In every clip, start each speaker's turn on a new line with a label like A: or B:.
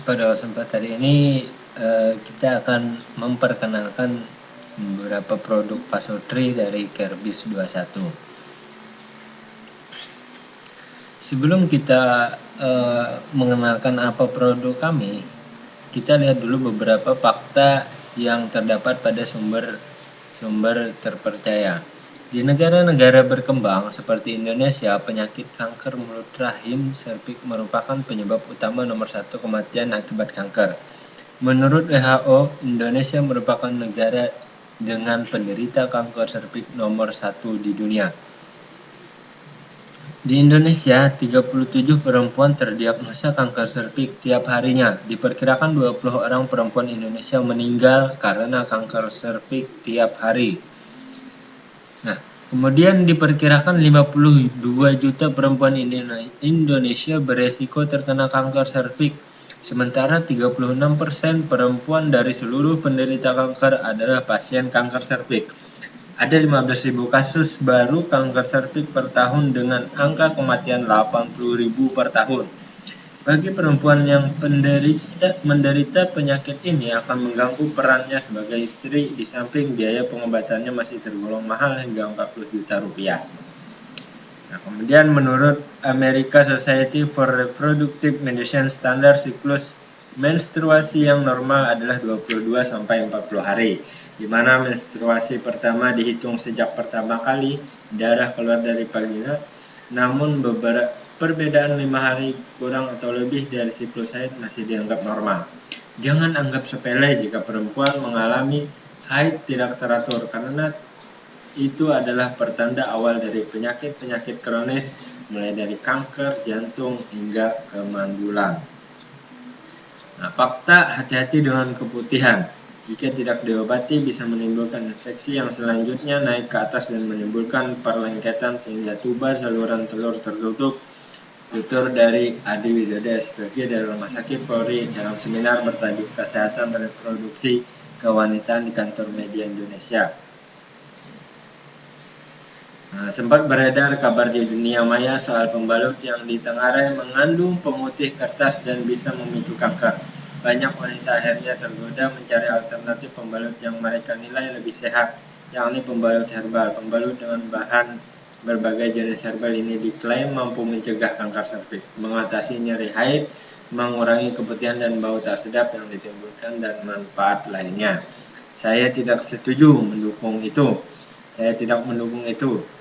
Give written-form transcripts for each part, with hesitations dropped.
A: Pada kesempatan ini kita akan memperkenalkan beberapa produk pasutri dari Kerbis 21. Sebelum kita mengenalkan apa produk kami, kita lihat dulu beberapa fakta yang terdapat pada sumber terpercaya. Di negara-negara berkembang seperti Indonesia, penyakit kanker mulut rahim serviks merupakan penyebab utama nomor 1 kematian akibat kanker. Menurut WHO, Indonesia merupakan negara dengan penderita kanker serviks nomor 1 di dunia. Di Indonesia, 37 perempuan terdiagnosa kanker serviks tiap harinya. Diperkirakan 20 orang perempuan Indonesia meninggal karena kanker serviks tiap hari. Nah, kemudian diperkirakan 52 juta perempuan Indonesia beresiko terkena kanker serviks. Sementara 36% perempuan dari seluruh penderita kanker adalah pasien kanker serviks. Ada 15.000 kasus baru kanker serviks per tahun dengan angka kematian 80.000 per tahun. Bagi perempuan yang menderita penyakit ini akan mengganggu perannya sebagai istri, di samping biaya pengobatannya masih tergolong mahal hingga 40 juta rupiah. Nah, kemudian menurut American Society for Reproductive Medicine, standar siklus menstruasi yang normal adalah 22-40 hari, di mana menstruasi pertama dihitung sejak pertama kali darah keluar dari vagina, namun perbedaan 5 hari kurang atau lebih dari siklus haid masih dianggap normal. Jangan anggap sepele jika perempuan mengalami haid tidak teratur, karena itu adalah pertanda awal dari penyakit-penyakit kronis, mulai dari kanker, jantung, hingga kemandulan. Nah, fakta, hati-hati dengan keputihan. Jika tidak diobati bisa menimbulkan infeksi yang selanjutnya naik ke atas dan menimbulkan perlengketan sehingga tuba saluran telur tertutup. Tutur dari Adi Widodo, SPG dari Rumah Sakit Polri dalam seminar bertajuk Kesehatan Reproduksi Kewanitaan di Kantor Media Indonesia. Nah, sempat beredar kabar di dunia maya soal pembalut yang ditengarai mengandung pemutih kertas dan bisa memicu kanker. Banyak wanita akhirnya tergoda mencari alternatif pembalut yang mereka nilai lebih sehat, yakni pembalut herbal. Pembalut dengan bahan berbagai jenis herbal ini diklaim mampu mencegah kanker serviks, mengatasi nyeri haid, mengurangi keputihan dan bau tak sedap yang ditimbulkan, dan manfaat lainnya. Saya tidak setuju mendukung itu.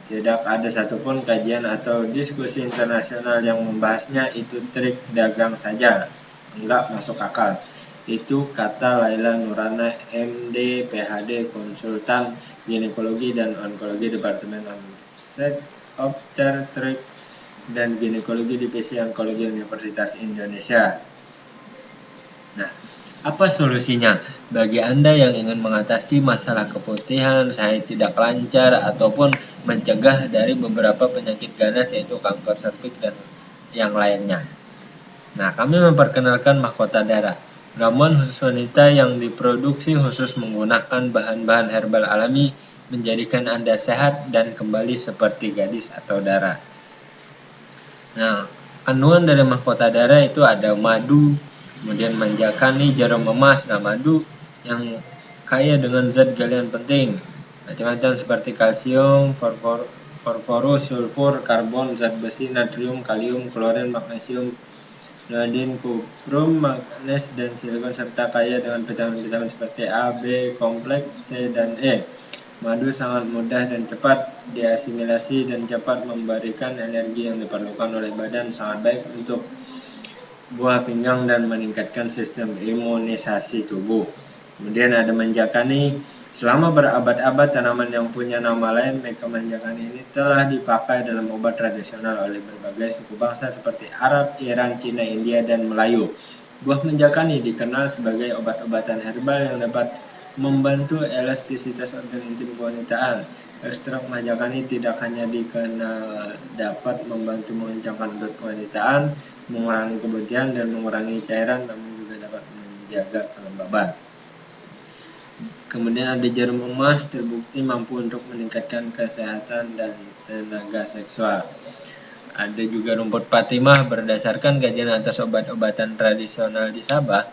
A: Tidak ada satupun kajian atau diskusi internasional yang membahasnya. Itu trik dagang saja, enggak masuk akal. Itu kata Laila Nurana, MD, PhD, konsultan ginekologi dan onkologi Departemen Obstetrik dan Ginekologi Divisi Onkologi Universitas Indonesia. Nah, apa solusinya? Bagi Anda yang ingin mengatasi masalah keputihan, haid tidak lancar, ataupun mencegah dari beberapa penyakit ganas yaitu kanker serviks dan yang lainnya. Nah, kami memperkenalkan mahkota darah. Ramuan khusus wanita yang diproduksi khusus menggunakan bahan-bahan herbal alami menjadikan Anda sehat dan kembali seperti gadis atau darah. Nah, kandungan dari mahkota darah itu ada madu, kemudian manjakani, jarum emas. Nah, madu yang kaya dengan zat galian penting, macam-macam seperti kalsium, fosforus, sulfur, karbon, zat besi, natrium, kalium, klorin, magnesium, iodin, kuprum, magnesium, dan silikon, serta kaya dengan vitamin-vitamin seperti A, B, kompleks, C, dan E. Madu sangat mudah dan cepat diasimilasi dan cepat memberikan energi yang diperlukan oleh badan, sangat baik untuk buah pinggang dan meningkatkan sistem imunisasi tubuh. Kemudian ada manjakani. Selama berabad-abad tanaman yang punya nama lain, maka manjakani ini telah dipakai dalam obat tradisional oleh berbagai suku bangsa seperti Arab, Iran, Cina, India, dan Melayu. Buah manjakani dikenal sebagai obat-obatan herbal yang dapat membantu elastisitas organ intim kewanitaan. Ekstrak manjakani tidak hanya dikenal dapat membantu mengencangkan berat kewanitaan, mengurangi keputihan, dan mengurangi cairan, namun juga dapat menjaga kelembaban. Kemudian ada jarum emas, terbukti mampu untuk meningkatkan kesehatan dan tenaga seksual. Ada juga rumput patimah. Berdasarkan kajian atas obat-obatan tradisional di Sabah,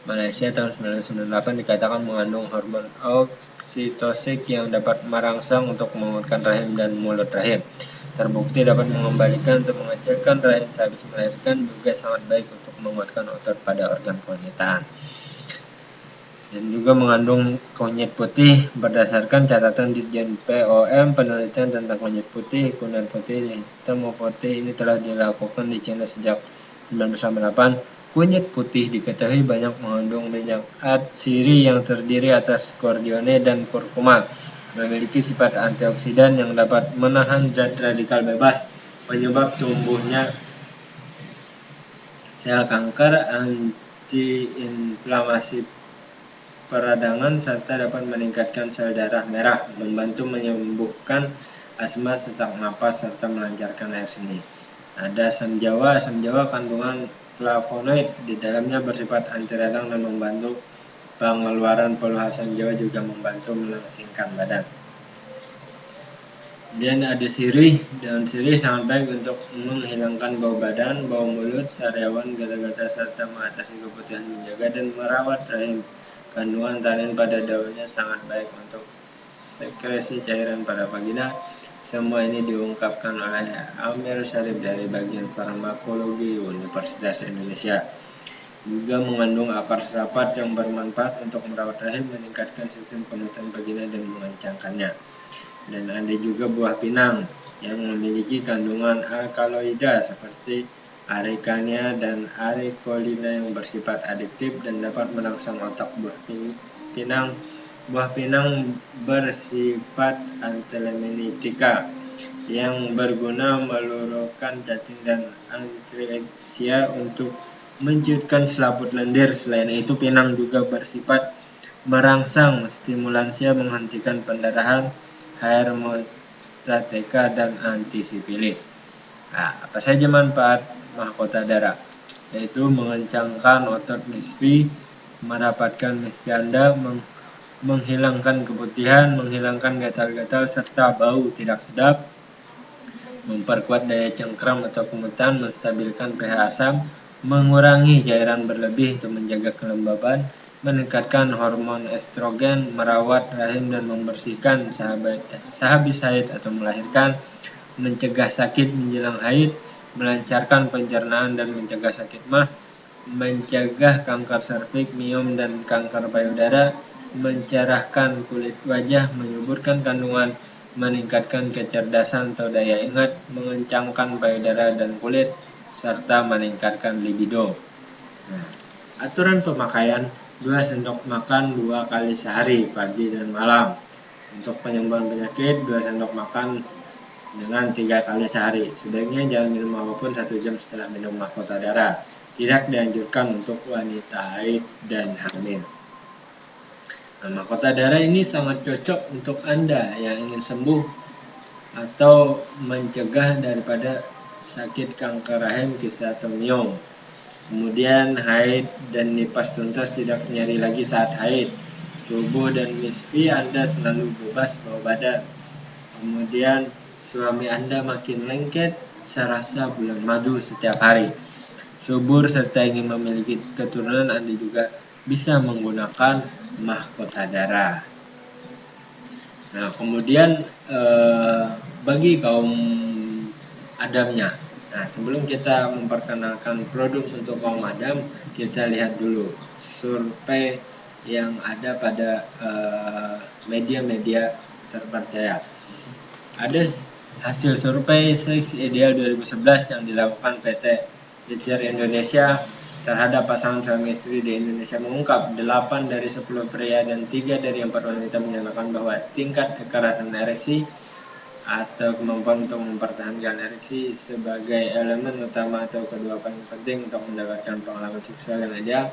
A: Malaysia tahun 1998 dikatakan mengandung hormon oksitosin yang dapat merangsang untuk menguatkan rahim dan mulut rahim. Terbukti dapat mengembalikan atau mengecilkan rahim sehabis melahirkan, juga sangat baik untuk menguatkan otot pada organ kewanitaan. Dan juga mengandung kunyit putih. Berdasarkan catatan Dirjen POM, penelitian tentang kunyit putih, kuningan putih, hitam putih ini telah dilakukan di China sejak 1998. Kunyit putih diketahui banyak mengandung minyak atsiri yang terdiri atas kordione dan kurkuma. Memiliki sifat antioksidan yang dapat menahan zat radikal bebas, penyebab tumbuhnya sel kanker, antiinflamasi peradangan, serta dapat meningkatkan sel darah merah, membantu menyembuhkan asma, sesak napas, serta melancarkan air seni. Ada asam jawa. Asam jawa kandungan flavonoid di dalamnya bersifat anti radang dan membantu pengeluaran poluh. Asam jawa juga membantu melangsingkan badan. Dan ada sirih. Daun sirih sangat baik untuk menghilangkan bau badan, bau mulut, sariawan, gatal-gatal, serta mengatasi keputihan, menjaga dan merawat rahim. Kandungan tanin pada daunnya sangat baik untuk sekresi cairan pada vagina. Semua ini diungkapkan oleh Amir Syarif dari bagian farmakologi Universitas Indonesia. Juga mengandung akar serapat yang bermanfaat untuk merawat rahim, meningkatkan sistem penutupan vagina dan mengencangkannya. Dan ada juga buah pinang yang memiliki kandungan alkaloida seperti arekania dan arekolina yang bersifat adiktif dan dapat merangsang otak. Buah pinang bersifat antileminitika yang berguna meluruskan cacing dan antreksia untuk menciutkan selaput lendir. Selain itu, pinang juga bersifat merangsang stimulansia, menghentikan pendarahan, hermostatika, dan antisipilis. Nah, apa saja manfaat mahkota darah? Yaitu mengencangkan otot misfi, merapatkan misfi Anda, menghilangkan keputihan, menghilangkan gatal-gatal serta bau tidak sedap, memperkuat daya cengkram atau kemutan, menstabilkan pH asam, mengurangi cairan berlebih untuk menjaga kelembaban, meningkatkan hormon estrogen, merawat rahim dan membersihkan sehabis haid atau melahirkan, mencegah sakit menjelang haid, melancarkan pencernaan dan mencegah sakit mah, mencegah kanker serviks, miom dan kanker payudara, mencerahkan kulit wajah, menyuburkan kandungan, meningkatkan kecerdasan atau daya ingat, mengencangkan payudara dan kulit, serta meningkatkan libido. Nah, aturan pemakaian: 2 sendok makan 2 kali sehari, pagi dan malam. Untuk penyembuhan penyakit, 2 sendok makan dengan 3 kali sehari. Sebaiknya jangan minum apapun 1 jam setelah minum mahkota darah. Tidak dianjurkan untuk wanita haid dan hamil. Nah, mahkota darah ini sangat cocok untuk Anda yang ingin sembuh atau mencegah daripada sakit kanker rahim, kista atau miom. Kemudian haid dan nifas tuntas, tidak nyeri lagi saat haid. Tubuh dan misfi Anda selalu bebas bau badan. Kemudian suami Anda makin lengket serasa bulan madu setiap hari. Subur serta ingin memiliki keturunan, Anda juga bisa menggunakan mahkota darah. Nah, kemudian bagi kaum Adamnya. Nah, sebelum kita memperkenalkan produk untuk kaum Adam, kita lihat dulu survei yang ada pada media-media terpercaya. Ada hasil survei Seks Ideal 2011 yang dilakukan PT Pfizer Indonesia terhadap pasangan suami istri di Indonesia mengungkap 8 dari 10 pria dan 3 dari 4 wanita menyatakan bahwa tingkat kekerasan ereksi atau kemampuan untuk mempertahankan ereksi sebagai elemen utama atau kedua paling penting untuk mendapatkan pengalaman seksual yang ideal.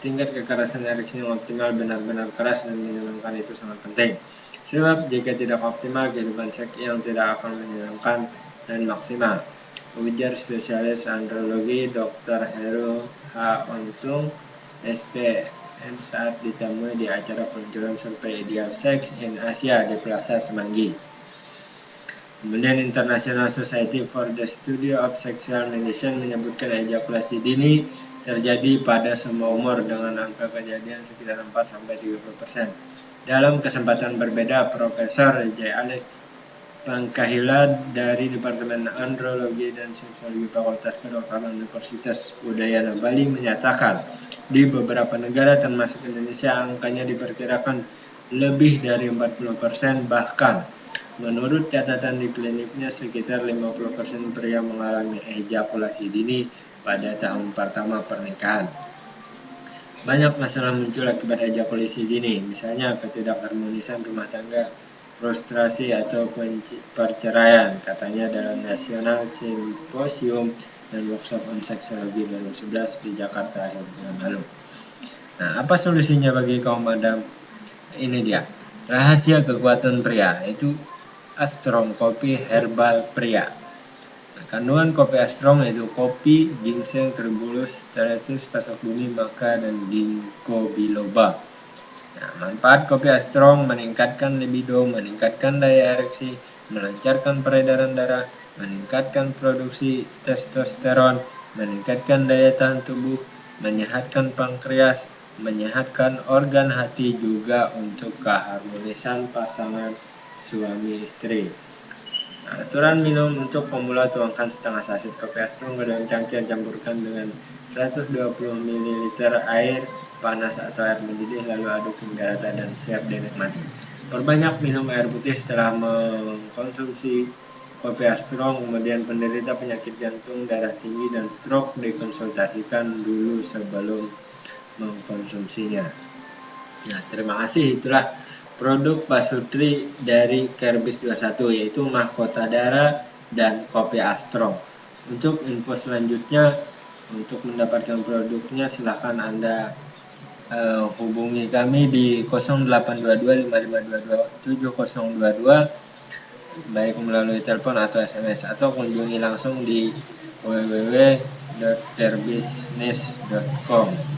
A: Tingkat kekerasan ereksi yang optimal, benar-benar keras dan menyenangkan itu sangat penting. Sebab jika tidak optimal, kehidupan seks yang tidak akan menyenangkan dan maksimal. Ujar spesialis andrologi Dr. Heru H. Untung, SPM, saat ditemui di acara peluncuran survei ideal seks in Asia di Plaza Semanggi. Kemudian International Society for the Study of Sexual Medicine menyebutkan ejakulasi dini terjadi pada semua umur dengan angka kejadian sekitar 4-30%. Dalam kesempatan berbeda, Profesor J. Alex Pangkahila dari Departemen Andrologi dan Seksologi Fakultas Kedokteran Universitas Udayana Bali menyatakan di beberapa negara termasuk Indonesia angkanya diperkirakan lebih dari 40%, bahkan menurut catatan di kliniknya sekitar 50% pria mengalami ejakulasi dini pada tahun pertama pernikahan. Banyak masalah muncul akibat ejakulasi dini, misalnya ketidakharmonisan rumah tangga, frustrasi atau perceraian, katanya dalam National Symposium dan Workshop on Sexology 2011 di Jakarta akhir bulan lalu. Nah, apa solusinya bagi kaum Adam? Ini dia, rahasia kekuatan pria, yaitu Astrong Kopi Herbal Pria. Kandungan kopi Astrong yaitu kopi, ginseng, tribulus, teresius, pasak bumi, maka, dan ginkgo biloba. Nah, manfaat kopi Astrong meningkatkan libido, meningkatkan daya ereksi, melancarkan peredaran darah, meningkatkan produksi testosteron, meningkatkan daya tahan tubuh, menyehatkan pankreas, menyehatkan organ hati, juga untuk keharmonisan pasangan suami istri. Nah, aturan minum untuk pemula: tuangkan setengah saset kopi Astrong ke dalam cangkir, campurkan dengan 120 ml air panas atau air mendidih, lalu aduk hingga rata dan siap dinikmati. Perbanyak minum air putih setelah mengkonsumsi kopi Astrong. Kemudian penderita penyakit jantung, darah tinggi, dan stroke dikonsultasikan dulu sebelum mengkonsumsinya. Nah, terima kasih. Itulah produk Pasutri dari Kerbis 21, yaitu mahkota darah dan kopi Astrong. Untuk info selanjutnya, untuk mendapatkan produknya silahkan Anda hubungi kami di 0822 baik melalui telepon atau SMS, atau kunjungi langsung di www.kerbisnis.com.